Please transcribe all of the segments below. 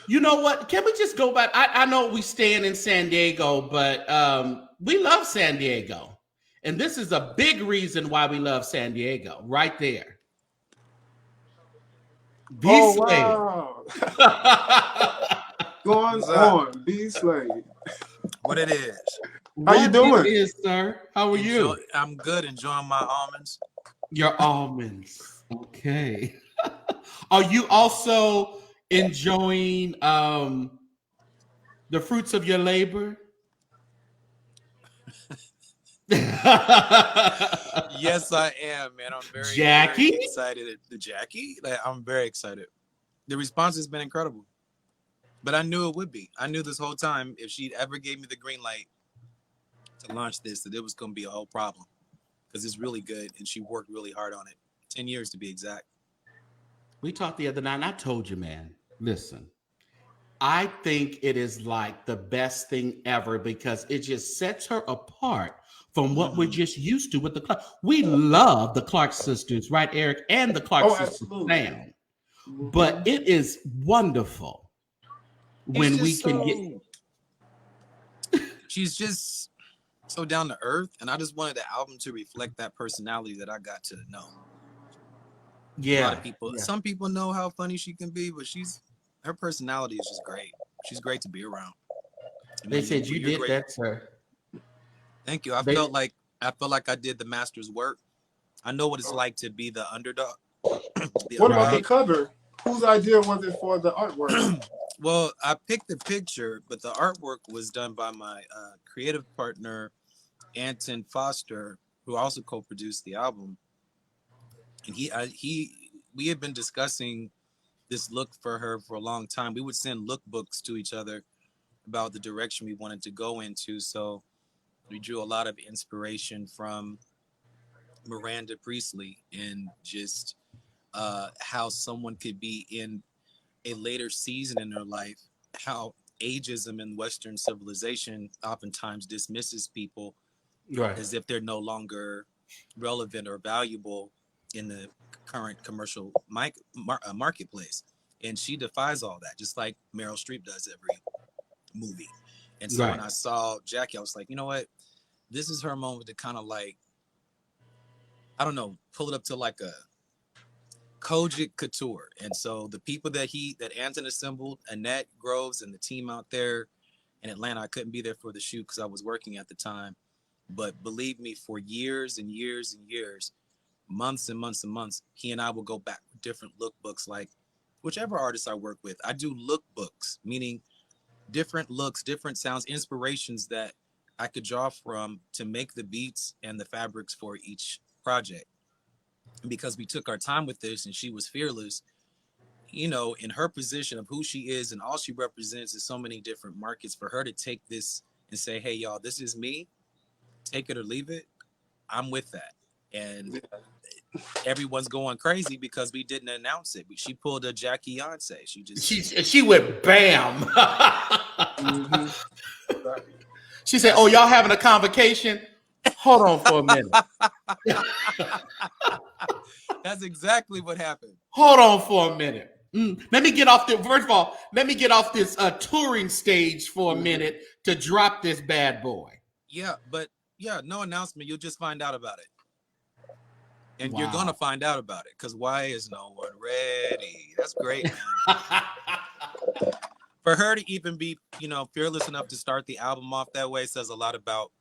You know what? Can we just go back? I know we staying in San Diego, but we love San Diego. And this is a big reason why we love San Diego, right there. Oh B.Slade. wow. Going What's up? on, B.Slade. What it is? How you doing? It is, sir? How are you? I'm good. Enjoying my almonds. Your almonds. Okay. Are you also enjoying the fruits of your labor? Yes, I am, man. I'm Jackie? very excited. The Jackie? I'm very excited. The response has been incredible. But I knew it would be. I knew this whole time if she'd ever gave me the green light to launch this, that it was going to be a whole problem. Because it's really good, and she worked really hard on it. 10 years to be exact. We talked the other night, and I told you, man, listen, I think it is like the best thing ever because it just sets her apart from what we're just used to with the Clark. We love the Clark sisters, right, Eric, and the Clark sisters sound. But it is wonderful when we can get. She's just so down to earth, and I just wanted the album to reflect that personality that I got to know. Yeah, a lot of people. Some people know how funny she can be, but her personality is just great. She's great to be around. They said you did that, sir. Thank you. I felt like I did the master's work. I know what it's like to be the underdog. What about the cover? Whose idea was it for the artwork? Well, I picked the picture, but the artwork was done by my creative partner, Anton Foster, who also co-produced the album. And we had been discussing this look for her for a long time. We would send lookbooks to each other about the direction we wanted to go into. So we drew a lot of inspiration from Miranda Priestley and just how someone could be in a later season in their life, how ageism in Western civilization oftentimes dismisses people as if they're no longer relevant or valuable in the current commercial marketplace. And she defies all that, just like Meryl Streep does every movie. And so when I saw Jackie, I was like, you know what? This is her moment to kind of like, I don't know, pull it up to like a Kojic Couture. And so the people that Anton assembled, Annette Groves and the team out there in Atlanta, I couldn't be there for the shoot because I was working at the time. But believe me, for years and years and years, months and months and months, he and I will go back with different lookbooks. Like whichever artist I work with, I do lookbooks, meaning different looks, different sounds, inspirations that I could draw from to make the beats and the fabrics for each project. And because we took our time with this and she was fearless, you know, in her position of who she is and all she represents is so many different markets, for her to take this and say, hey, y'all, this is me, take it or leave it, I'm with that. And everyone's going crazy because we didn't announce it. She pulled a Jackie Yonsei. She went bam. She said, "Oh, y'all having a convocation? Hold on for a minute." That's exactly what happened. Hold on for a minute. Let me get off first of all, let me get off this touring stage for a minute to drop this bad boy. Yeah, but no announcement. You'll just find out about it. And you're going to find out about it because why is no one ready? That's great, man. For her to even be, fearless enough to start the album off that way says a lot about,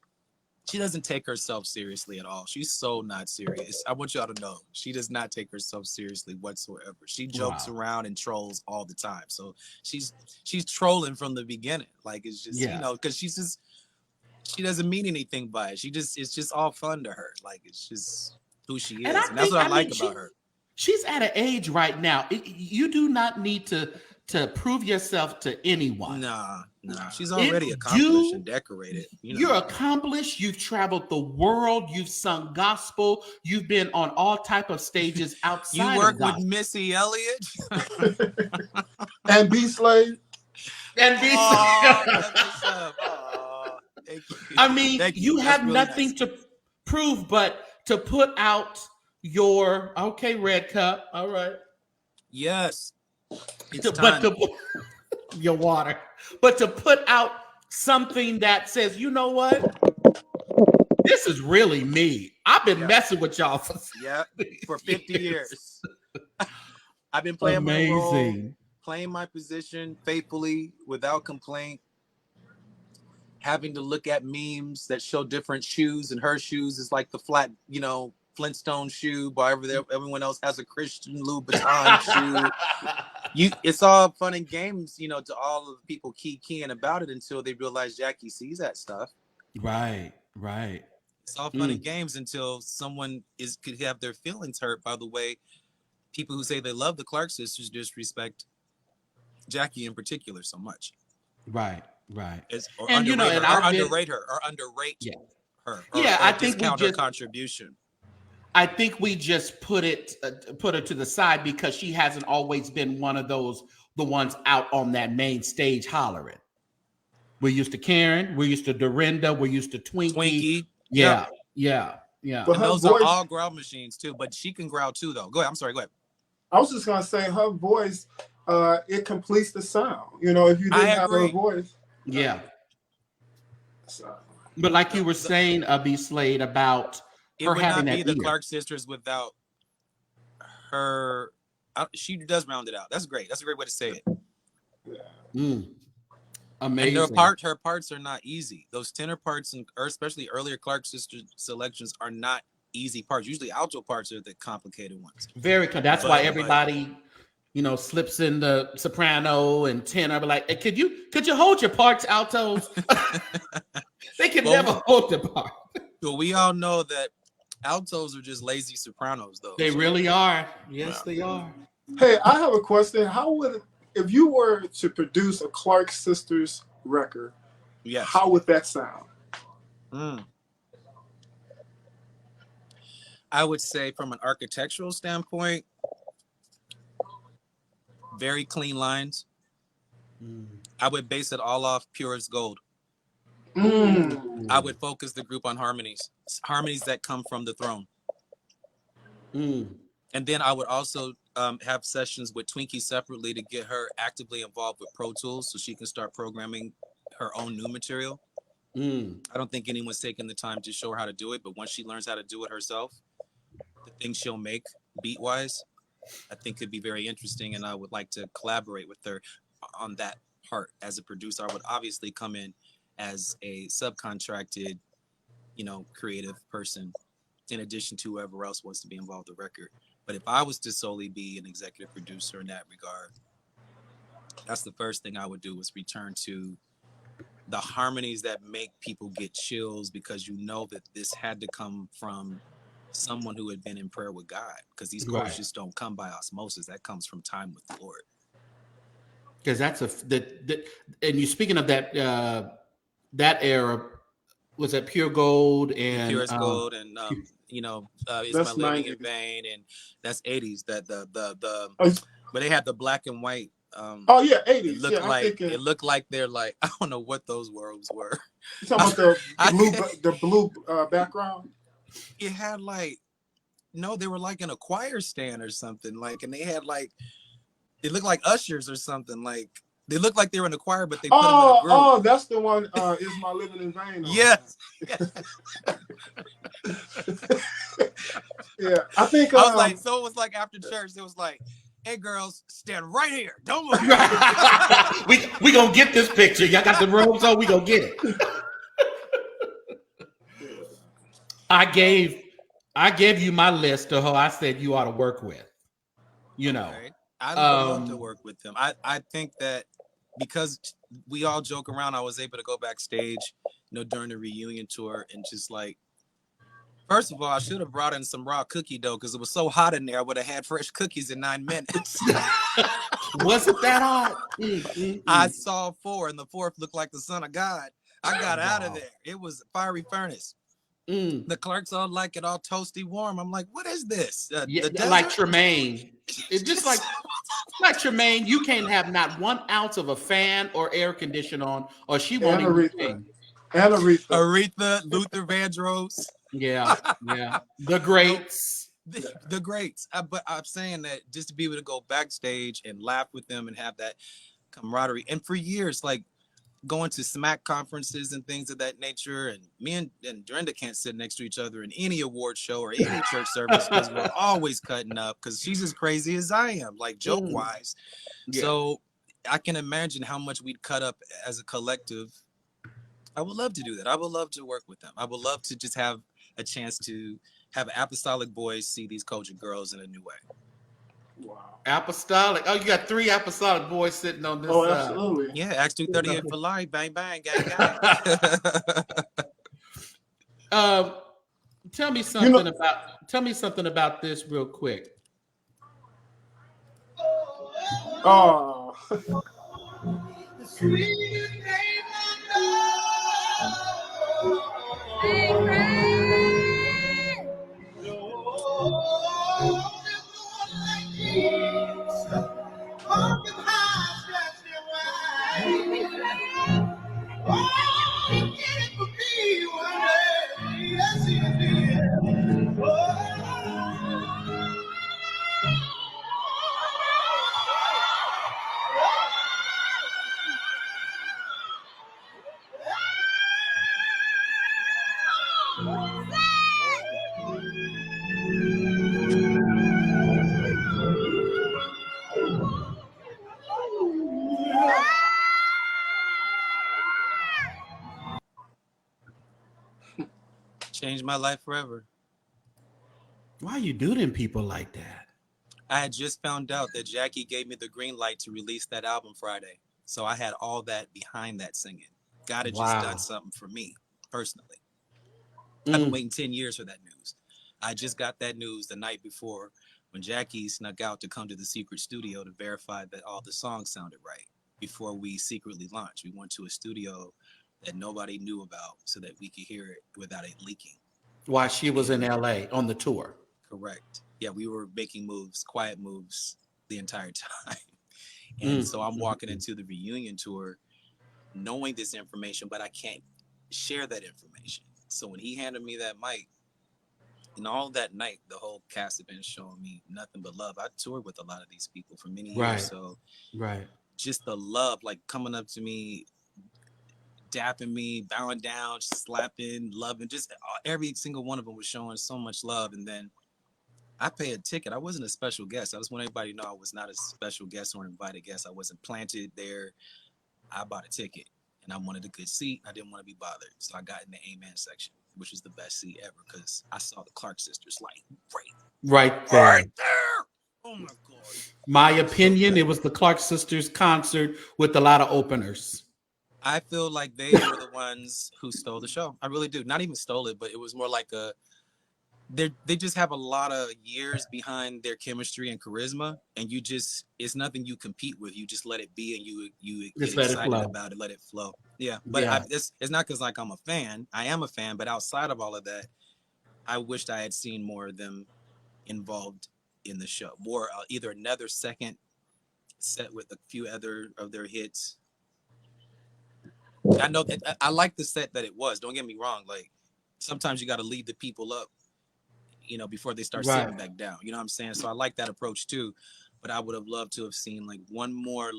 she doesn't take herself seriously at all. She's so not serious. I want y'all to know, she does not take herself seriously whatsoever. She jokes around and trolls all the time. So she's trolling from the beginning. Like, it's just, because she doesn't mean anything by it. It's just all fun to her. Like, it's just who she is. And that's what I like about her. She's at an age right now. You do not need to prove yourself to anyone. Nah. She's already accomplished and decorated. You're accomplished. You've traveled the world. You've sung gospel. You've been on all type of stages outside. You work with Missy Elliott and B.Slade. And B.Slade. I mean, you have really nothing to prove but to put out your Red Cup. All right. Yes. It's time. your water, but to put out something that says, you know what? This is really me. I've been messing with y'all for 50 years. I've been playing my role, playing my position faithfully without complaint. Having to look at memes that show different shoes, and her shoes is like the flat, Flintstone shoe, while everyone else has a Christian Louboutin shoe. It's all fun and games, to all of the people keying about it until they realize Jackie sees that stuff. Right. It's all fun and games until someone could have their feelings hurt by the way people who say they love the Clark sisters disrespect Jackie in particular so much. Right. Or underrate her. I think discount her contribution. I think we just put her to the side because she hasn't always been one of the ones out on that main stage hollering. We're used to Karen, we're used to Dorinda, we're used to Twinkie. Yeah. But those are all growl machines too, but she can growl too though. Go ahead. I'm sorry, go ahead. I was just gonna say her voice, it completes the sound. If you didn't have her voice. Yeah. But like you were saying, B.Slade, about her having that. It would not be the Clark sisters without her. She does round it out. That's great. That's a great way to say it. Amazing. And her parts are not easy. Those tenor parts, and especially earlier Clark sisters selections, are not easy parts. Usually alto parts are the complicated ones. That's why everybody. Slips in the soprano and tenor, but like, could you hold your parts, altos? They can never hold the part. Well, we all know that altos are just lazy sopranos, though. They really are. Yes, they are. Hey, I have a question. If you were to produce a Clark sisters record, how would that sound? I would say, from an architectural standpoint, very clean lines. I would base it all off pure as gold. I would focus the group on harmonies that come from the throne. And then I would also have sessions with Twinkie separately to get her actively involved with Pro Tools so she can start programming her own new material. I don't think anyone's taken the time to show her how to do it, but once she learns how to do it herself, the things she'll make beat-wise, I think could be very interesting, and I would like to collaborate with her on that part. As a producer, I would obviously come in as a subcontracted, creative person, in addition to whoever else wants to be involved with the record. But if I was to solely be an executive producer in that regard, that's the first thing I would do, is return to the harmonies that make people get chills, because that this had to come from someone who had been in prayer with God, because these chords just don't come by osmosis. That comes from time with the Lord. Because that's and you speaking of that that era, was that Pure Gold and Pure as Gold and Is My Living in Vain, and that's 80s. That but they had the black and white. 80s. It looked like they're like, I don't know what those words were. You talking about the blue background? It had they were like in a choir stand or something, and they had they looked like ushers or something, they looked like they were in a choir, but they put them in a group. Oh, that's the one. Is My Living in Vain? Yes. Yeah, I think I was so it was after church, it was hey girls, stand right here, don't move. we gonna get this picture. Y'all got the robes on, we gonna get it. I gave you my list of who I said you ought to work with. Okay. I love to work with them. I think that because we all joke around, I was able to go backstage, during the reunion tour, and just first of all, I should have brought in some raw cookie dough, because it was so hot in there. I would have had fresh cookies in 9 minutes. Wasn't that hot? I saw 4, and the 4th looked like the Son of God. I got out of there. It was a fiery furnace. The Clarks all like it all toasty warm. I'm like, what is this? Like Tremaine. It's just like Tremaine. You can't have not 1 ounce of a fan or air conditioner on, or she won't even. Aretha, Luther Vandross. Yeah. The greats. The greats. But I'm saying that just to be able to go backstage and laugh with them and have that, camaraderie. And for years, like going to SMAC conferences and things of that nature. And me and Dorinda can't sit next to each other in any award show or any church service because we're always cutting up because she's as crazy as I am, like joke wise. Yeah. So I can imagine how much we'd cut up as a collective. I would love to do that. I would love to work with them. I would love to just have a chance to have apostolic boys see these cultured girls in a new way. Wow. Apostolic. Oh, you got 3 apostolic boys sitting on this. Oh, absolutely. Yeah, Acts 2:38 for life. Bang, bang, gang, gang. Tell me something about this real quick. Oh. The sweetest name Changed my life forever. Why you do them people like that? I had just found out that Jackie gave me the green light to release that album Friday. So I had all that behind that singing. God had just done something for me personally. I've been waiting 10 years for that news. I just got that news the night before when Jackie snuck out to come to the secret studio to verify that all the songs sounded right before we secretly launched. We went to a studio that nobody knew about so that we could hear it without it leaking. While she was in LA on the tour. Correct. Yeah, we were making moves, quiet moves the entire time. And so I'm walking into the reunion tour knowing this information, but I can't share that information. So when he handed me that mic, and all that night, the whole cast had been showing me nothing but love. I toured with a lot of these people for many years. So just the love, like coming up to me, dapping me, bowing down, slapping, loving, just every single one of them was showing so much love. And then I paid a ticket. I wasn't a special guest. I just want everybody to know I was not a special guest or invited guest. I wasn't planted there. I bought a ticket and I wanted a good seat. I didn't want to be bothered. So I got in the Amen section, which is the best seat ever because I saw the Clark sisters like right there. Oh my God. My opinion, it was the Clark sisters concert with a lot of openers. I feel like they were the ones who stole the show. I really do. Not even stole it, but it was more like they just have a lot of years behind their chemistry and charisma, and it's nothing you compete with. You just let it be, and you get excited about it, let it flow. Yeah, but it's not because like I'm a fan. I am a fan, but outside of all of that, I wished I had seen more of them involved in the show. More either another second set with a few other of their hits. I know that I like the set that it was. Don't get me wrong. Like sometimes you got to lead the people up, before they start sitting back down. You know what I'm saying? So I like that approach too. But I would have loved to have seen like one more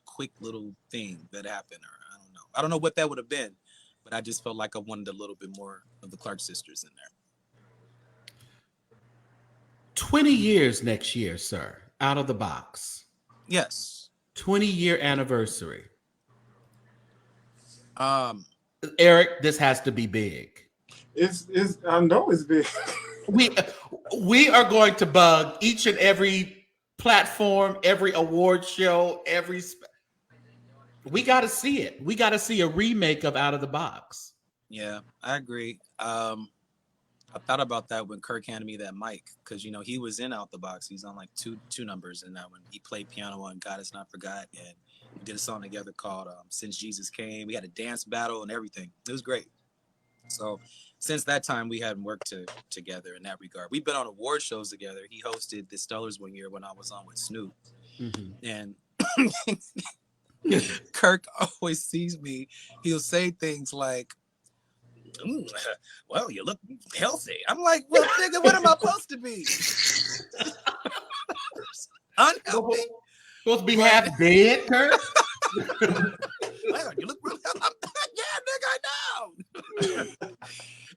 quick little thing that happened, or I don't know. I don't know what that would have been, but I just felt like I wanted a little bit more of the Clark sisters in there. 20 years next year, sir. Out of the box. Yes. 20-year anniversary. Eric, this has to be big. It's I know it's big. We are going to bug each and every platform, every award show, we got to see it. We got to see a remake of Out of the Box. Yeah, I agree. I thought about that when Kirk handed me that mic because he was in Out the Box. He's on like two numbers in that one. He played piano on God Is Not Forgot, and we did a song together called Since Jesus Came. We had a dance battle and everything. It was great. So since that time, we hadn't worked together in that regard. We've been on award shows together. He hosted the Stellars one year when I was on with Snoop. And Kirk always sees me. He'll say things like, well, you look healthy. I'm like, well, nigga, what am I supposed to be? Unhealthy. Supposed to be half dead, Kirk? Man, you look really. Yeah, nigga, I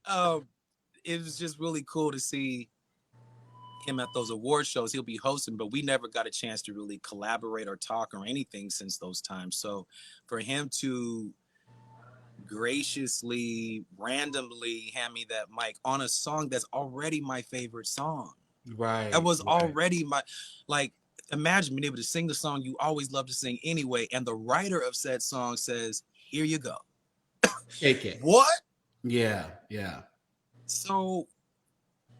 know. It was just really cool to see him at those award shows. He'll be hosting, but we never got a chance to really collaborate or talk or anything since those times. So for him to graciously, randomly hand me that mic on a song that's already my favorite song. Right. That was already my, like, imagine being able to sing the song you always love to sing anyway, and the writer of said song says, "Here you go." Take it. What? Yeah, yeah. So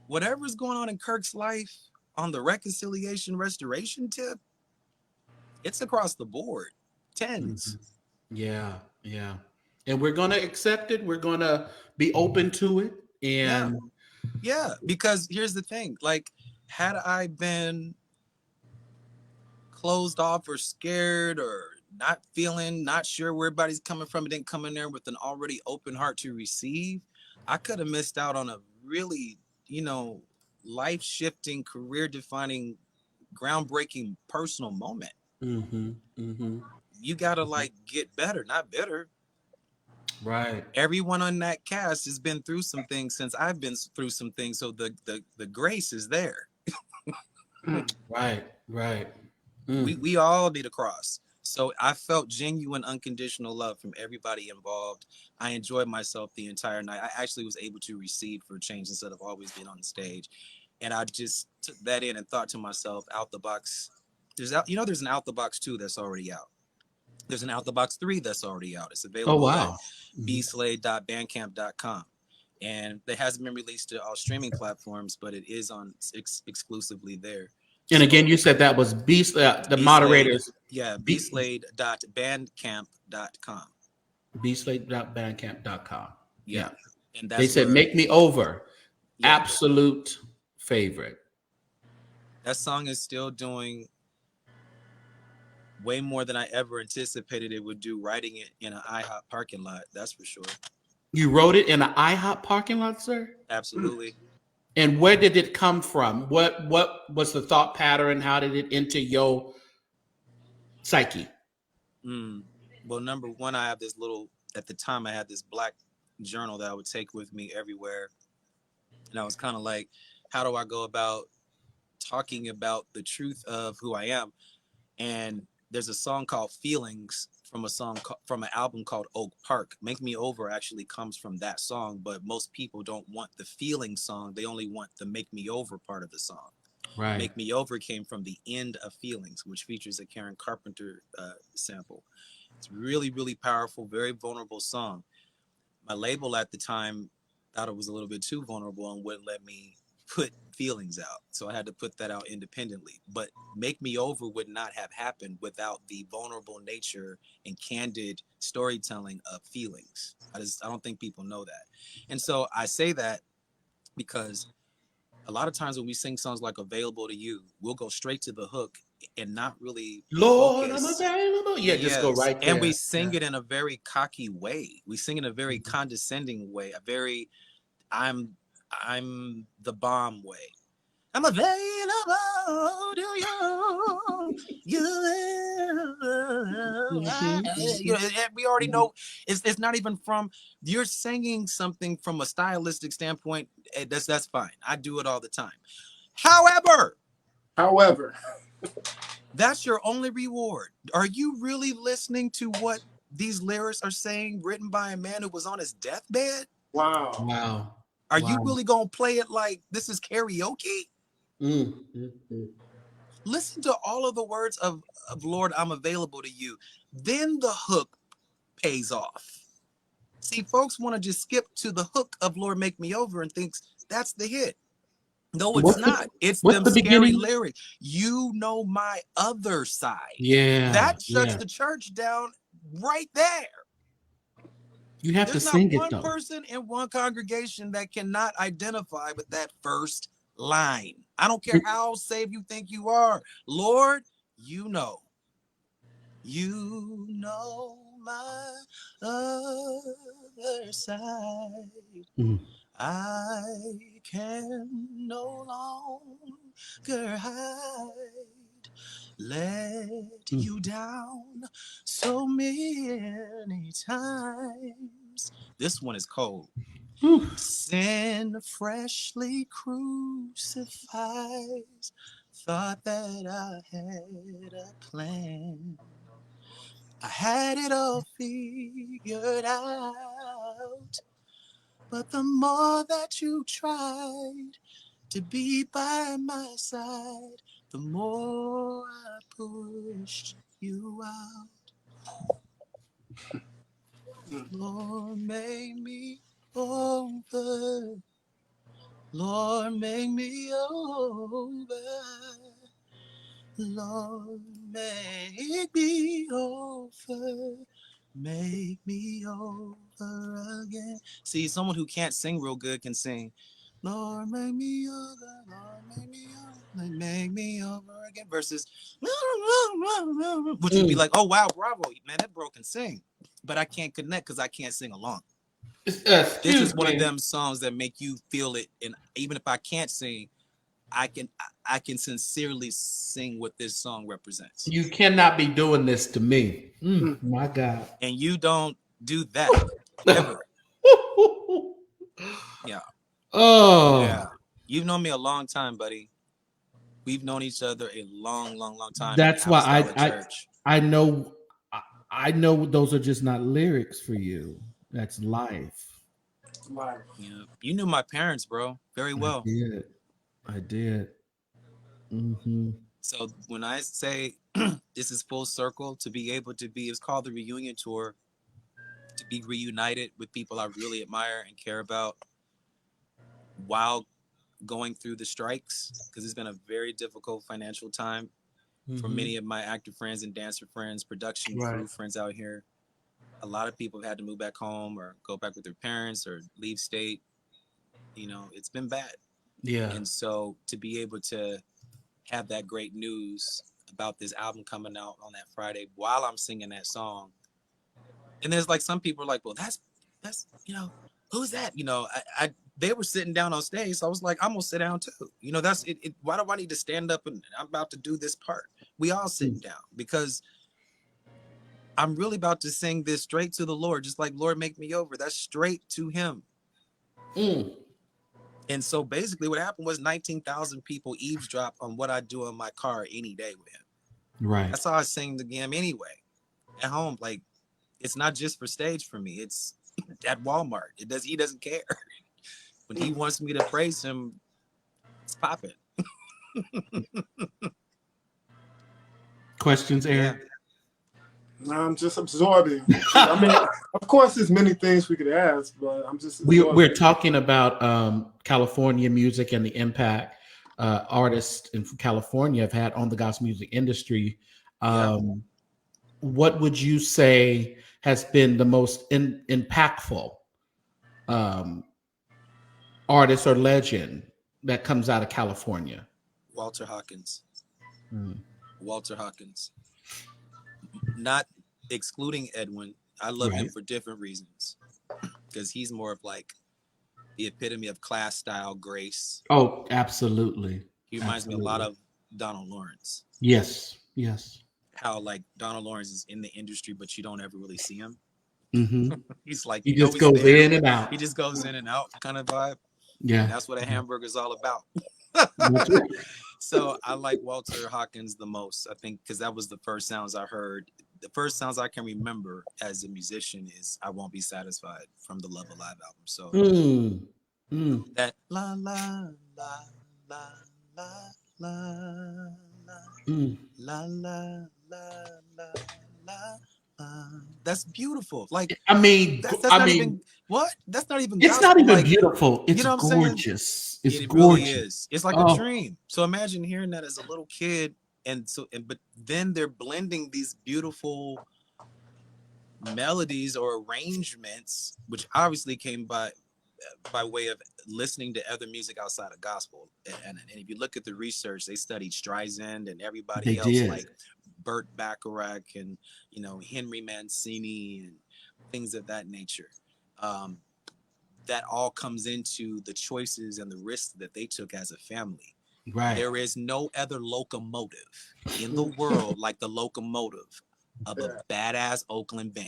whatever's going on in Kirk's life on the reconciliation restoration tip, it's across the board. Tens. Yeah, yeah. And we're gonna accept it. We're gonna be open to it. And Yeah, because here's the thing. Like, had I been closed off or scared or not sure where everybody's coming from, and didn't come in there with an already open heart to receive, I could have missed out on a really, life-shifting, career-defining, groundbreaking personal moment. You gotta get better, not bitter. Right. Everyone on that cast has been through some things since I've been through some things, so the grace is there. Right. We all need a cross. So I felt genuine, unconditional love from everybody involved. I enjoyed myself the entire night. I actually was able to receive for a change instead of always being on the stage. And I just took that in and thought to myself, out the box. There's an out the box 2 that's already out. There's an out the box 3 that's already out. It's available at B.Slade.bandcamp.com. And it hasn't been released to all streaming platforms, but it is on exclusively there. And again, you said that was the moderators. Yeah, B.Slade.bandcamp.com. B.Slade.bandcamp.com. Yeah. And they said, "Make Me Over." Yeah. Absolute favorite. That song is still doing way more than I ever anticipated it would do, writing it in an IHOP parking lot. That's for sure. You wrote it in an IHOP parking lot, sir? Absolutely. And where did it come from? What was the thought pattern? How did it enter your psyche? Well, number one, at the time I had this black journal that I would take with me everywhere. And I was kind of like, how do I go about talking about the truth of who I am? And there's a song called Feelings from an album called Oak Park. Make Me Over actually comes from that song, but most people don't want the feeling song. They only want the Make Me Over part of the song. Right. Make Me Over came from the end of Feelings, which features a Karen Carpenter sample. It's really, really powerful, very vulnerable song. My label at the time thought it was a little bit too vulnerable and wouldn't let me put Feelings out. So I had to put that out independently. But Make Me Over would not have happened without the vulnerable nature and candid storytelling of Feelings. I don't think people know that. And so I say that because a lot of times when we sing songs like Available to You, we'll go straight to the hook and not really Lord, focus. I'm available. Yeah, just go right there. And we sing it in a very cocky way. We sing in a very condescending way, a very I'm the bomb way. I'm available to you. We already know it's not even from, you're singing something from a stylistic standpoint. That's fine. I do it all the time. However, that's your only reward. Are you really listening to what these lyrics are saying, written by a man who was on his deathbed? Wow. Are you really gonna play it like this is karaoke? Listen to all of the words of Lord, I'm available to you. Then the hook pays off. See, folks want to just skip to the hook of Lord, Make Me Over and thinks that's the hit. No, it's not. It's them scary lyrics. You know my other side. Yeah. That shuts the church down right there. You have to sing it, though. There's not one person in one congregation that cannot identify with that first line. I don't care how saved you think you are. Lord, you know my other side. I can no longer hide. let you down so many times. This one is cold. Sin freshly crucifies. Thought that I had a plan. I had it all figured out. But the more that you tried to be by my side, the more I pushed you out. Lord, make me over. Lord, make me over. Lord, make me over. Make me over again. See, someone who can't sing real good can sing. Lord, make me over. Lord, make me over. Make me over again. Versus, which would be like, oh, wow, bravo. Man, that bro can sing. But I can't connect because I can't sing along. This is one of them songs that make you feel it. And even if I can't sing, I can sincerely sing what this song represents. You cannot be doing this to me. My God. And you don't do that ever. Yeah. Oh. Yeah. You've known me a long time, buddy. We've known each other a long, long, long time. That's why Church. I know those are just not lyrics for you. That's life. Life. Yeah. You knew my parents, bro, very well. I did. Mm-hmm. So when I say this is full circle, to be able to be, it's called the reunion tour, to be reunited with people I really admire and care about while going through the strikes, because it's been a very difficult financial time for many of my actor friends and dancer friends, production crew friends out here. A lot of people have had to move back home or go back with their parents or leave state. You know, it's been bad. Yeah. And so to be able to have that great news about this album coming out on that Friday while I'm singing that song. And there's like some people are like, well, that's you know, who's that? You know, they were sitting down on stage, so I was like, I'm gonna sit down too. You know, that's it. Why do I need to stand up and I'm about to do this part? We all sitting down because I'm really about to sing this straight to the Lord, just like Lord make me over. That's straight to Him. And so basically, what happened was 19,000 people eavesdrop on what I do in my car any day with Him. Right. That's how I sing the Him anyway. At home, like it's not just for stage for me. It's at Walmart. He doesn't care. When He wants me to praise Him, it's popping. Questions, Eric? No, I'm just absorbing. I mean, of course, there's many things we could ask, but I'm just absorbing. We're talking about California music and the impact artists in California have had on the gospel music industry. What would you say has been the most impactful artist or legend that comes out of California? Walter Hawkins. Walter Hawkins. Not excluding Edwin. I love him for different reasons. Because he's more of like the epitome of class, style, grace. Oh, absolutely. He reminds me a lot of Donald Lawrence. Yes. How like Donald Lawrence is in the industry, but you don't ever really see him. He's like, he just goes in and out. He just goes in and out kind of vibe. Yeah. And that's what a hamburger is all about. So I like Walter Hawkins the most, I think, because that was the first sounds I heard. The first sounds I can remember as a musician is I Won't Be Satisfied from the Love Alive album. So that la la la la la la la la la la. That's beautiful. Like I mean, that's not even what? That's not even. It's not even beautiful. It's gorgeous. It's it gorgeous. Really is. It's like a dream. So imagine hearing that as a little kid, but then they're blending these beautiful melodies or arrangements, which obviously came by way of listening to other music outside of gospel. And if you look at the research, they studied Streisand and everybody else, like Burt Bacharach and Henry Mancini and things of that nature. That all comes into the choices and the risks that they took as a family. Right. There is no other locomotive in the world like the locomotive of a badass Oakland band.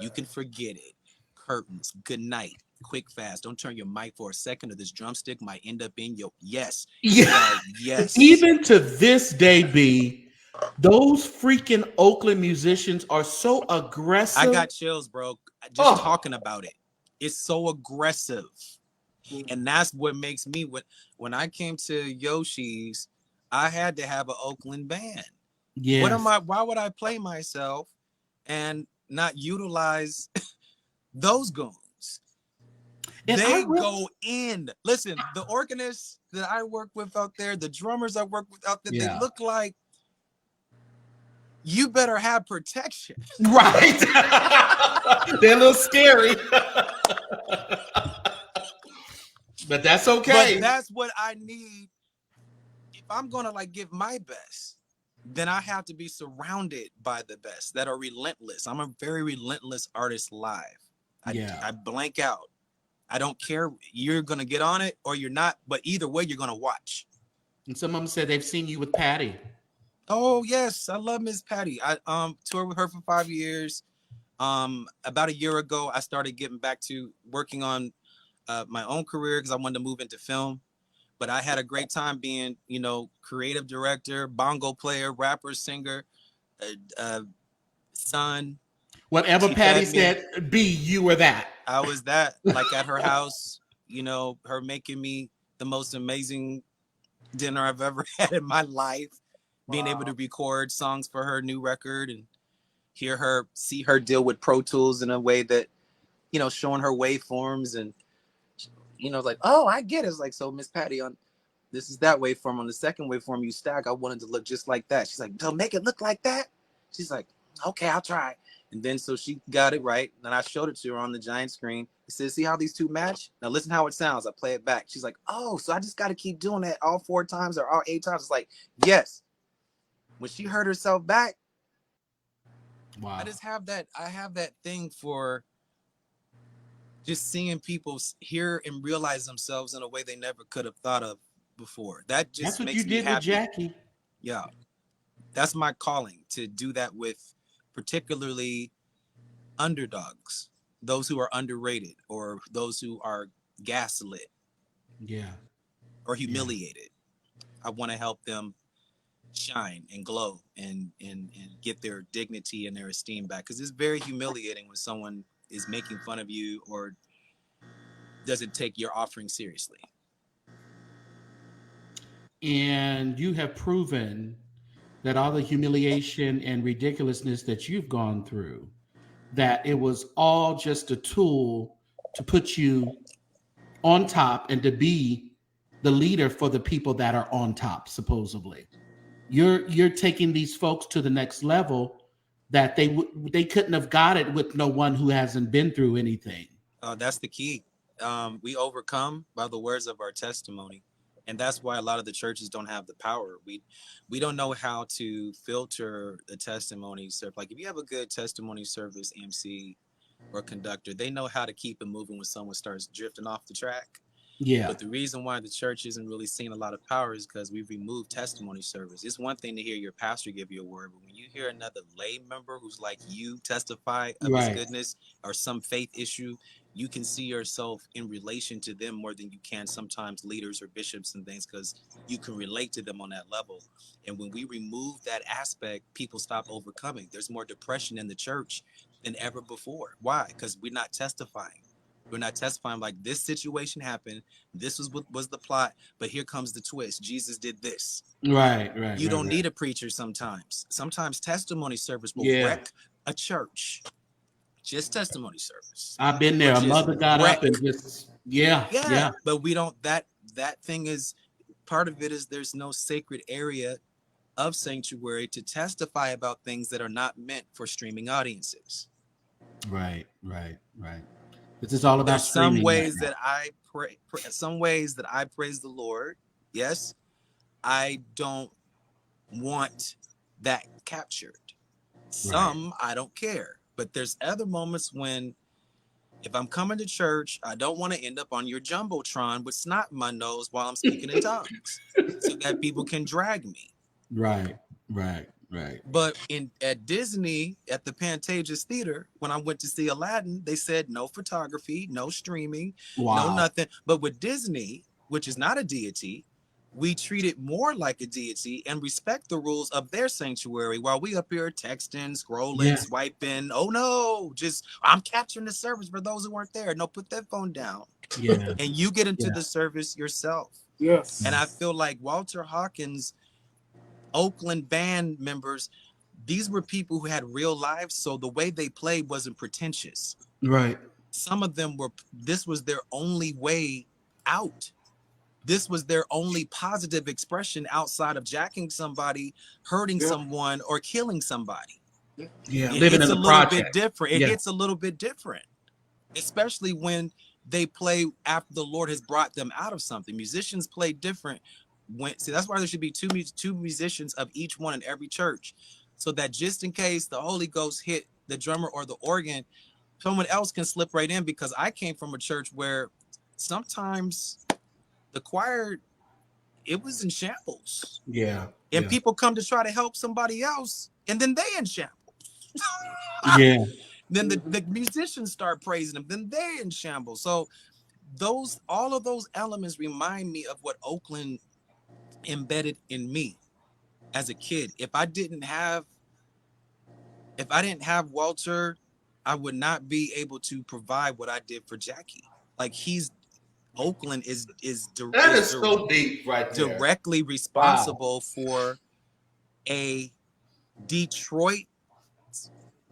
You can forget it. Curtains, good night, quick fast. Don't turn your mic for a second or this drumstick might end up in your yes. Yeah. Yes. Even to this day, B, those freaking Oakland musicians are so aggressive. I got chills, bro. Just talking about it. It's so aggressive. And that's what makes me, when I came to Yoshi's, I had to have an Oakland band. Yes. Why would I play myself and not utilize those goons? And they go in. Listen, the organists that I work with out there, the drummers I work with out there, they look like you better have protection. Right. They're a little scary. But that's okay. But that's what I need. If I'm gonna like give my best, then I have to be surrounded by the best that are relentless. I'm a very relentless artist live. I blank out. I don't care. You're gonna get on it or you're not, but either way, you're gonna watch. And some of them said they've seen you with Patty. Oh yes, I love Miss Patty. I toured with her for 5 years. About a year ago, I started getting back to working on my own career because I wanted to move into film. But I had a great time being, creative director, bongo player, rapper, singer, son. Whatever Patty said, B, you were that. I was that, like at her house, her making me the most amazing dinner I've ever had in my life, being able to record songs for her new record and see her deal with Pro Tools in a way that, showing her waveforms and, like, oh, I get it. It's like, so Miss Patty, this is that waveform. On the second waveform you stack, I wanted to look just like that. She's like, don't make it look like that. She's like, okay, I'll try. And then so she got it right. Then I showed it to her on the giant screen. I said, see how these two match? Now listen how it sounds. I play it back. She's like, oh, so I just got to keep doing that all 4 times or all 8 times. It's like, yes. When she heard herself back, wow. I have that thing for just seeing people hear and realize themselves in a way they never could have thought of before. That's what makes me happy. With Jackie. Yeah. That's my calling, to do that with particularly underdogs, those who are underrated or those who are gaslit. Yeah. Or humiliated. I want to help them shine and glow and get their dignity and their esteem back, because it's very humiliating when someone is making fun of you or doesn't take your offering seriously. And you have proven that all the humiliation and ridiculousness that you've gone through, that it was all just a tool to put you on top and to be the leader for the people that are on top, supposedly. You're taking these folks to the next level that they couldn't have got it with no one who hasn't been through anything. That's the key. We overcome by the words of our testimony. And that's why a lot of the churches don't have the power. We don't know how to filter the testimony service. Like if you have a good testimony service MC or conductor, they know how to keep it moving when someone starts drifting off the track. Yeah. But the reason why the church isn't really seeing a lot of power is because we've removed testimony service. It's one thing to hear your pastor give you a word, but when you hear another lay member who's like you testify of his goodness or some faith issue, you can see yourself in relation to them more than you can sometimes leaders or bishops and things, because you can relate to them on that level. And when we remove that aspect, people stop overcoming. There's more depression in the church than ever before. Why? Because we're not testifying. We're not testifying like this situation happened. This was the plot, but here comes the twist. Jesus did this. Right. You don't need a preacher sometimes. Sometimes testimony service will wreck a church. Just testimony service. I've been there. A mother got up and just yeah. But we don't. That thing is part of it. Is there's no sacred area of sanctuary to testify about things that are not meant for streaming audiences. Right. This is all about There's some ways that I pray. Some ways that I praise the Lord. Yes, I don't want that captured. Some I don't care. But there's other moments when if I'm coming to church, I don't want to end up on your jumbotron with snot in my nose while I'm speaking in tongues, so that people can drag me. Right. But at Disney, at the Pantages Theater, when I went to see Aladdin, they said no photography, no streaming, no nothing. But with Disney, which is not a deity, we treat it more like a deity and respect the rules of their sanctuary, while we up here texting, scrolling, swiping. Oh no, I'm capturing the service for those who weren't there. No, put that phone down. Yeah. And you get into the service yourself. Yes. And I feel like Walter Hawkins, Oakland band members, these were people who had real lives, so the way they played wasn't pretentious. Right. Some of them this was their only way out. This was their only positive expression outside of jacking somebody, hurting someone, or killing somebody. Yeah, Living in the project. It hits a little bit different, especially when they play after the Lord has brought them out of something. Musicians play different. That's why there should be two musicians of each one in every church, so that just in case the Holy Ghost hit the drummer or the organ, someone else can slip right in. Because I came from a church where sometimes the choir, it was in shambles. Yeah. And people come to try to help somebody else, and then they in shambles. Yeah. Then the musicians start praising them, then they in shambles. So all of those elements remind me of what Oakland embedded in me as a kid. If I didn't have Walter, I would not be able to provide what I did for Jackie. Like Oakland is so deep right there. Directly responsible for a Detroit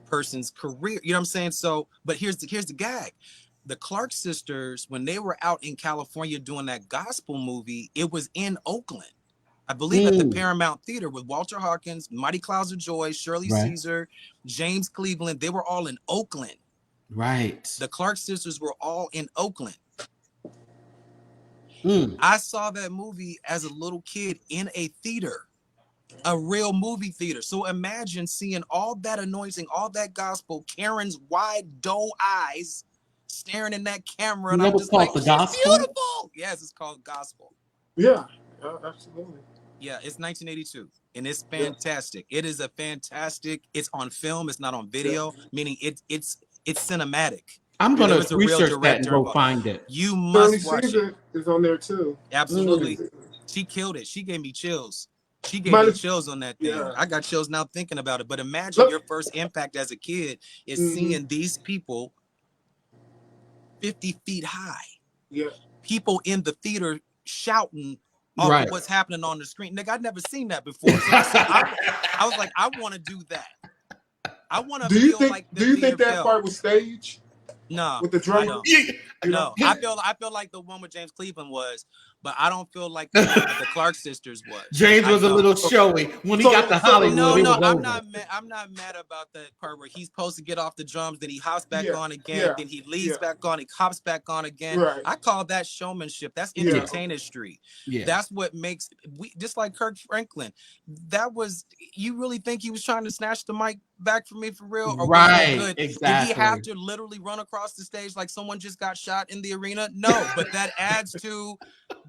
person's career. You know what I'm saying? So, but here's the gag. The Clark sisters, when they were out in California doing that gospel movie, it was in Oakland. I believe at the Paramount Theater with Walter Hawkins, Mighty Clouds of Joy, Shirley Caesar, James Cleveland. They were all in Oakland. Right. The Clark sisters were all in Oakland. I saw that movie as a little kid in a theater, a real movie theater. So imagine seeing all that anointing, all that gospel, Karen's wide doe eyes staring in that camera. And I'm just like, she's beautiful. Yes, it's called Gospel. Yeah, absolutely. Yeah, it's 1982, and it's fantastic. It is it's on film. It's not on video, meaning it's cinematic. I'm going to research that and go find it. You must watch it. Is on there too. Absolutely. She killed it. She gave me chills. She gave me chills on that thing. Yeah. I got chills now thinking about it. But imagine your first impact as a kid is seeing these people 50 feet high. Yeah. People in the theater shouting off of what's happening on the screen. Nigga, I'd never seen that before. So I was like, I want to do that. I want to feel like Do you think that part was staged? No, with the drummer. No, I feel like the one with James Cleveland was, but I don't feel like the one with the Clark sisters was. James was a little showy when he got to Hollywood. No, I'm not mad about that part where he's supposed to get off the drums, then he hops back on again, then he leads back on, he hops back on again. Right. I call that showmanship. That's entertainerstry. Yeah. That's what makes just like Kirk Franklin. You really think he was trying to snatch the mic back from me for real? Or exactly. Did he have to literally run across the stage like someone just got shot in the arena? No, but that adds to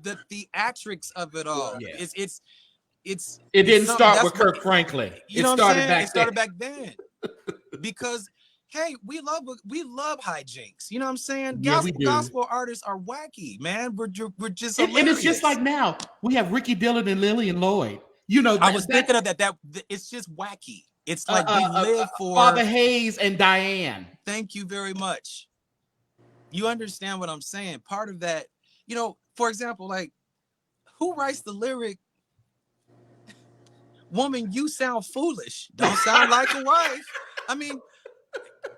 the theatrics of it all. Yeah. It didn't start with Kirk Franklin. It started back then. Because hey, we love hijinks. You know what I'm saying? Yeah, gospel artists are wacky, man. We're just and it's just like now we have Ricky Dillon and Lillian Lloyd. You know, I was thinking of that it's just wacky. It's like we live for Father Hayes and Diane. Thank you very much. You understand what I'm saying? Part of that, for example, like who writes the lyric, "Woman, you sound foolish. Don't sound like a wife." I mean,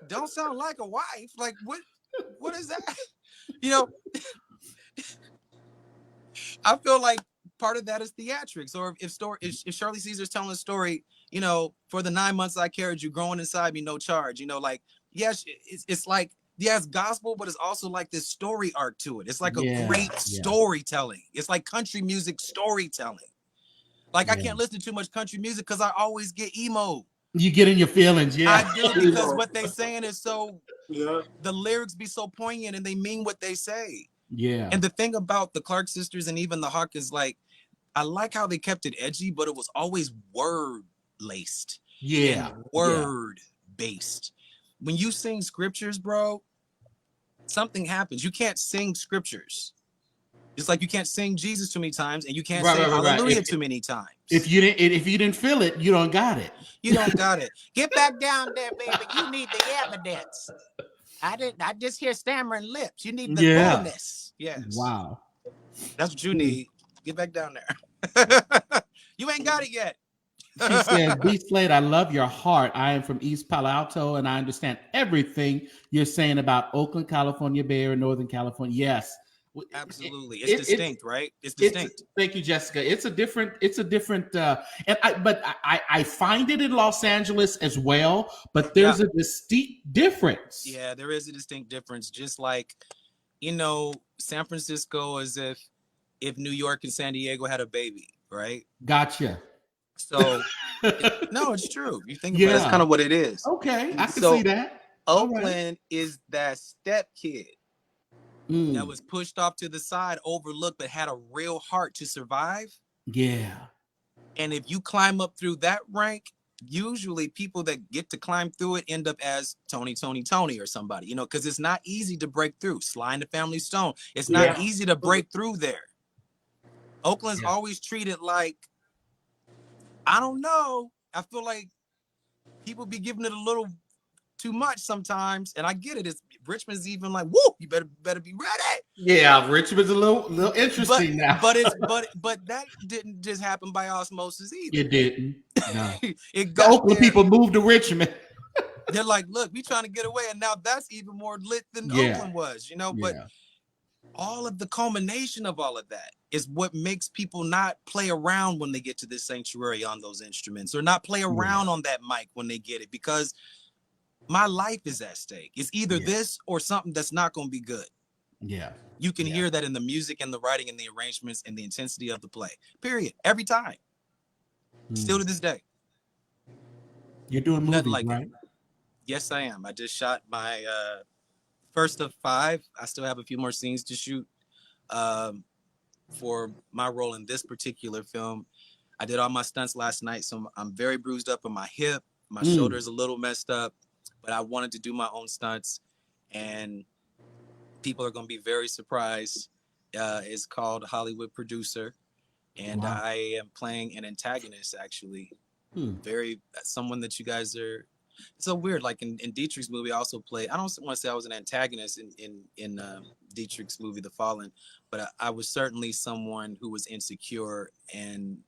don't sound like a wife. Like what is that? I feel like part of that is theatrics. Or if Shirley Caesar's telling a story, for the 9 months I carried you growing inside me, no charge. Yes, it's like, yes, gospel, but it's also like this story arc to it. It's like a great storytelling. It's like country music storytelling. Like I can't listen to too much country music because I always get emo. You get in your feelings, yeah. I do, because what they saying is so. Yeah. The lyrics be so poignant, and they mean what they say. Yeah. And the thing about the Clark sisters and even the Hawk is like, I like how they kept it edgy, but it was always word laced. Yeah. And word based. When you sing scriptures, bro, something happens. You can't sing scriptures. It's like you can't sing Jesus too many times, and you can't say hallelujah too many times. If you didn't feel it, you don't got it. You don't got it. Get back down there, baby. You need the evidence. I just hear stammering lips. You need the boldness. Yes. Wow. That's what you need. Get back down there. You ain't got it yet. She said, B.Slade, I love your heart. I am from East Palo Alto, and I understand everything you're saying about Oakland, California, Bay Area, Northern California. Yes. Absolutely. It's distinct, right? It's distinct. Thank you, Jessica. It's a different, but I find it in Los Angeles as well, but there's a distinct difference. Yeah, there is a distinct difference. Just like, San Francisco is if New York and San Diego had a baby, right? Gotcha. So, no, it's true. You think about it, that's kind of what it is. Okay, I can see that. Oakland is that step kid that was pushed off to the side, overlooked, but had a real heart to survive. Yeah. And if you climb up through that rank, usually people that get to climb through it end up as Tony or somebody, because it's not easy to break through. Sly and the Family Stone. It's not easy to break through there. Oakland's always treated like, I don't know. I feel like people be giving it a little too much sometimes, and I get it. It's Richmond's even like, whoa, you better be ready. Yeah, Richmond's a little interesting now. but that didn't just happen by osmosis either. It didn't. No. The Oakland people moved to Richmond. They're like, look, we trying to get away, and now that's even more lit than Oakland was, But all of the culmination of all of that is what makes people not play around when they get to this sanctuary on those instruments, or not play around on that mic when they get it, because my life is at stake. It's either this or something that's not going to be good. Yeah. You can hear that in the music and the writing and the arrangements and the intensity of the play. Period. Every time. Still to this day. You're doing movies, right? Yes, I am. I just shot my first of 5. I still have a few more scenes to shoot for my role in this particular film. I did all my stunts last night, so I'm very bruised up on my hip. My shoulder is a little messed up, but I wanted to do my own stunts, and people are going to be very surprised. It's called Hollywood Producer, and I am playing an antagonist, actually. Someone that you guys are. It's so weird. Like in Dietrich's movie, I also played. I don't want to say I was an antagonist in Dietrich's movie, The Fallen, but I was certainly someone who was insecure and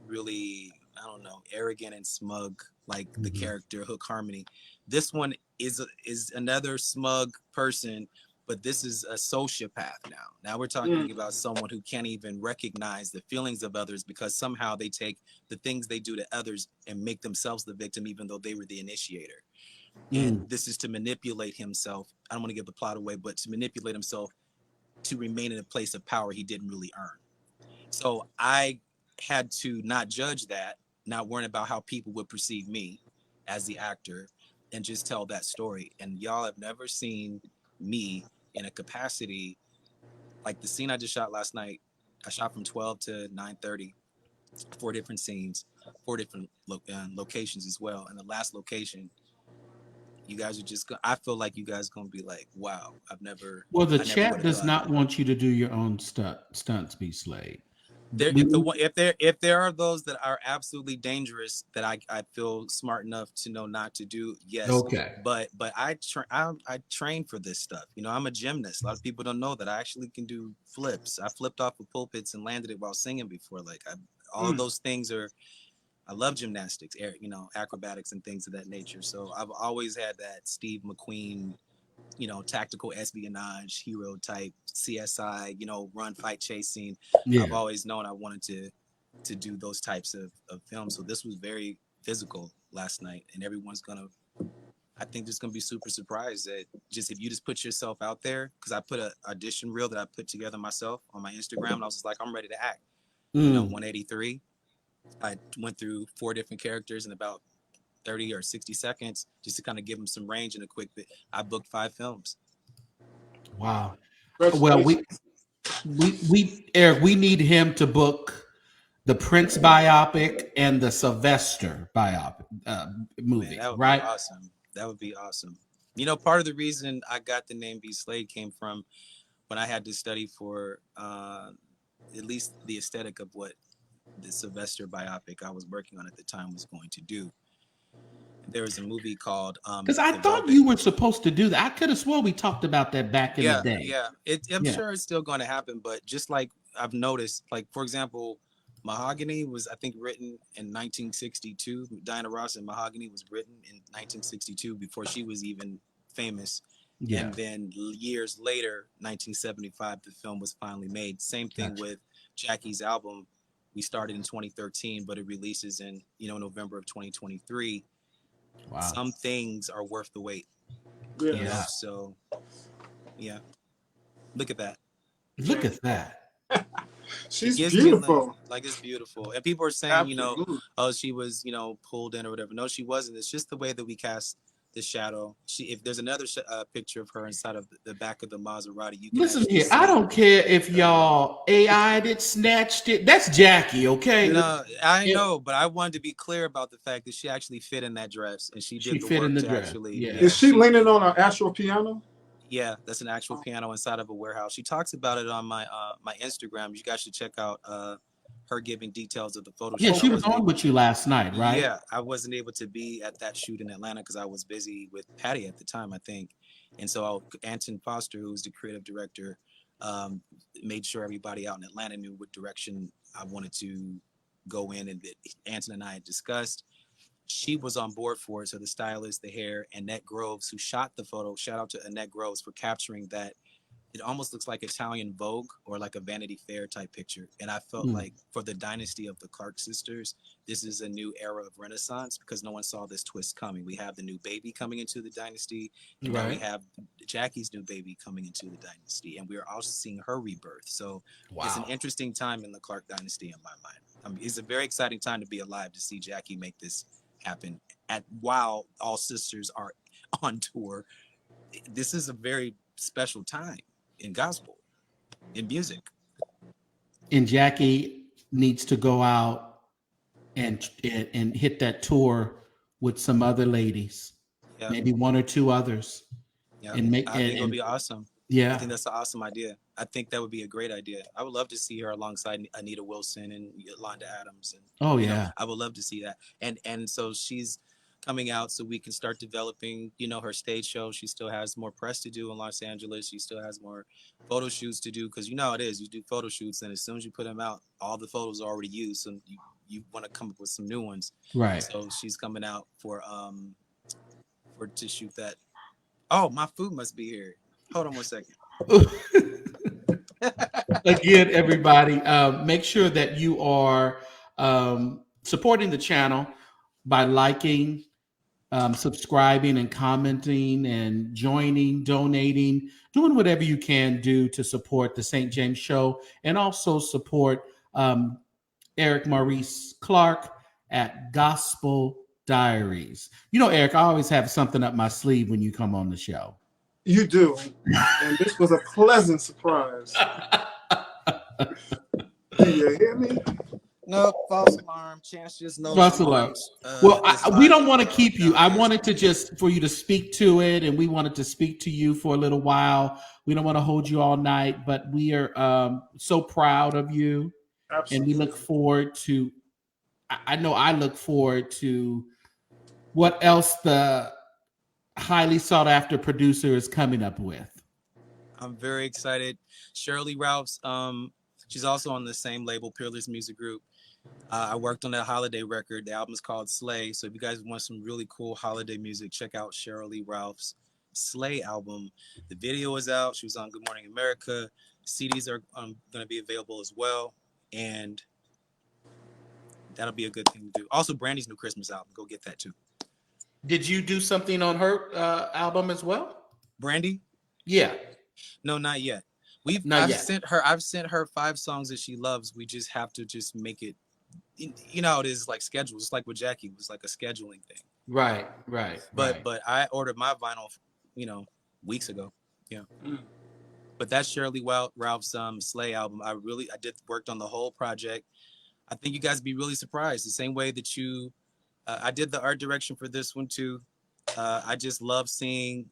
really, I don't know, arrogant and smug, like the character Hook Harmony. This one is another smug person, but this is a sociopath now. Now we're talking about someone who can't even recognize the feelings of others, because somehow they take the things they do to others and make themselves the victim, even though they were the initiator. And this is to manipulate himself. I don't want to give the plot away, but to manipulate himself to remain in a place of power he didn't really earn. So I had to not judge that, not worrying about how people would perceive me as the actor, and just tell that story. And y'all have never seen me in a capacity like the scene I just shot last night. I shot from 12 to 9:30, 4 different scenes, 4 different locations as well. And the last location, you guys are just, I feel like you guys going to be like, wow, Well, the chat does not want you to do your own stunts, B.Slade. If there are those that are absolutely dangerous that I feel smart enough to know not to do, yes. Okay. But I train for this stuff. I'm a gymnast. A lot of people don't know that I actually can do flips. I flipped off of pulpits and landed it while singing before. All of those things are. I love gymnastics, acrobatics and things of that nature. So I've always had that Steve McQueen, tactical espionage hero type, CSI, run, fight, chase scene. Yeah. I've always known I wanted to do those types of films. So this was very physical last night, and everyone's I think just gonna be super surprised that if you just put yourself out there, because I put an audition reel that I put together myself on my Instagram, and I was just like, I'm ready to act. 183. I went through 4 different characters in about 30 or 60 seconds, just to kind of give them some range in a quick bit. I booked 5 films. Wow. Well, we Eric, we need him to book the Prince biopic and the Sylvester biopic movie, Man, that would right? be awesome. That would be awesome. You know, part of the reason I got the name B.Slade came from when I had to study for at least the aesthetic of what the Sylvester biopic I was working on at the time was going to do. There was a movie called Because I thought you were supposed to do that. I could have swore we talked about that back in the day. Yeah. I'm sure it's still going to happen, but just like I've noticed, like for example, Mahogany was I think written in 1962. Diana Ross and Mahogany was written in 1962 before she was even famous. Yeah. And then years later, 1975, the film was finally made. Same thing with Jackie's album. We started in 2013, but it releases in November of 2023. Wow. Some things are worth the wait. Yeah. So, yeah. Look at that. Look at that. She's beautiful. Like it's beautiful. And people are saying, oh, she was, pulled in or whatever. No, she wasn't. It's just the way that we cast the shadow. If there's another picture of her inside of the back of the Maserati, you can listen here. I don't care if y'all AI'd it, snatched it. That's Jackie, okay? No, I know, but I wanted to be clear about the fact that she actually fit in that dress, and she did the fit work in the to dress. actually. Yeah. Is she leaning on an actual piano? Yeah, that's an actual piano inside of a warehouse. She talks about it on my my Instagram. You guys should check out her giving details of the photo shoot. Yeah, she was on with you last night, right? Yeah, I wasn't able to be at that shoot in Atlanta because I was busy with Patty at the time, I think. And so Anton Foster, who's the creative director, made sure everybody out in Atlanta knew what direction I wanted to go in, and that Anton and I had discussed. She was on board for it. So the stylist, the hair, Annette Groves, who shot the photo, shout out to Annette Groves for capturing that. It almost looks like Italian Vogue or like a Vanity Fair type picture. And I felt like for the dynasty of the Clark sisters, this is a new era of Renaissance because no one saw this twist coming. We have the new baby coming into the dynasty, and now we have Jackie's new baby coming into the dynasty, and we're also seeing her rebirth. So it's an interesting time in the Clark dynasty in my mind. It's a very exciting time to be alive to see Jackie make this happen while all sisters are on tour. This is a very special time in gospel, in music. And Jackie needs to go out and hit that tour with some other ladies, maybe one or two others. Yeah, and I think it'll be awesome. Yeah, I think that's an awesome idea. I think that would be a great idea. I would love to see her alongside Anita Wilson and Yolanda Adams. And, I would love to see that. And so she's coming out so we can start developing, her stage show. She still has more press to do in Los Angeles. She still has more photo shoots to do because how it is. You do photo shoots, and as soon as you put them out, all the photos are already used, and you want to come up with some new ones. Right. So she's coming out to shoot that. Oh, my food must be here. Hold on one second. Again, everybody, make sure that you are supporting the channel by liking, subscribing, and commenting, and joining, donating, doing whatever you can do to support the St. James Show, and also support Eric Maurice Clark at Gospel Diaries. Eric, I always have something up my sleeve when you come on the show. You do. And this was a pleasant surprise. Do you hear me? No, false alarm. Chance just knows. False alarm. Well, we don't want to keep you. I wanted to just for you to speak to it, and we wanted to speak to you for a little while. We don't want to hold you all night, but we are so proud of you. Absolutely. And we look forward to, I know I look forward to what else the highly sought after producer is coming up with. I'm very excited. Shirley Ralphs, she's also on the same label, Peerless Music Group. I worked on that holiday record. The album is called Slay. So if you guys want some really cool holiday music, check out Shirley Ralph's Slay album. The video is out. She was on Good Morning America. CDs are going to be available as well. And that'll be a good thing to do. Also, Brandy's new Christmas album. Go get that too. Did you do something on her album as well? Brandy? Yeah. No, not yet. I've sent her 5 songs that she loves. We just have to just make it, how it is, like schedules. It's like with Jackie, it was like a scheduling thing. Right. But I ordered my vinyl, weeks ago. Yeah. But that's Shirley Ralph's Slay album. I worked on the whole project. I think you guys be really surprised. The same way that I did the art direction for this one too. I just love seeing,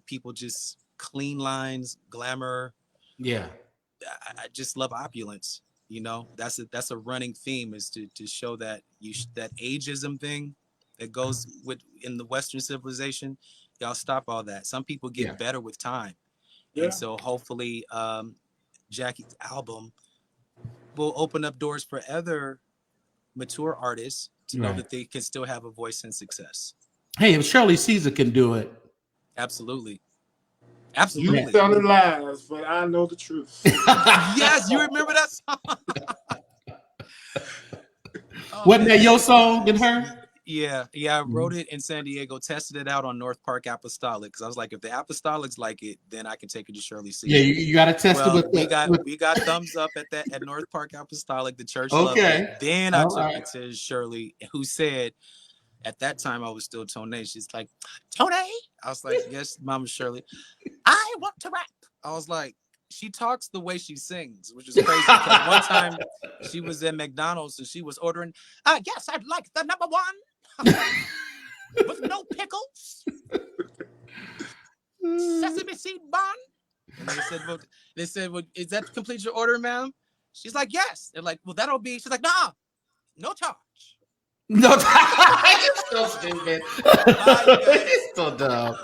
people just clean lines, glamour. Yeah. I just love opulence. That's a running theme, is to show that that ageism thing that goes in the Western civilization. Y'all stop all that. Some people get better with time. Yeah. And so hopefully Jackie's album will open up doors for other mature artists to know that they can still have a voice and success. Hey, if Shirley Caesar can do it. Absolutely. You telling lies, but I know the truth. Yes, you remember that song? Wasn't that your song and her? Yeah. I wrote it in San Diego, tested it out on North Park Apostolic, because I was like, if the Apostolics like it, then I can take it to Shirley Caesar. Yeah, you got to test it with we got thumbs up at North Park Apostolic. The church loved it. Then I took it to Shirley, who said, at that time I was still Tony. She's like, Tony? I was like, yes, Mama Shirley. I want to rap. I was like, she talks the way she sings, which is crazy. Because one time she was at McDonald's and she was ordering, yes, I'd like the number one with no pickles, sesame seed bun. And they said, well, is that complete your order, ma'am? She's like, yes. They're like, well, that'll be. She's like, nah, no charge. No, it's so stupid. It's so dumb.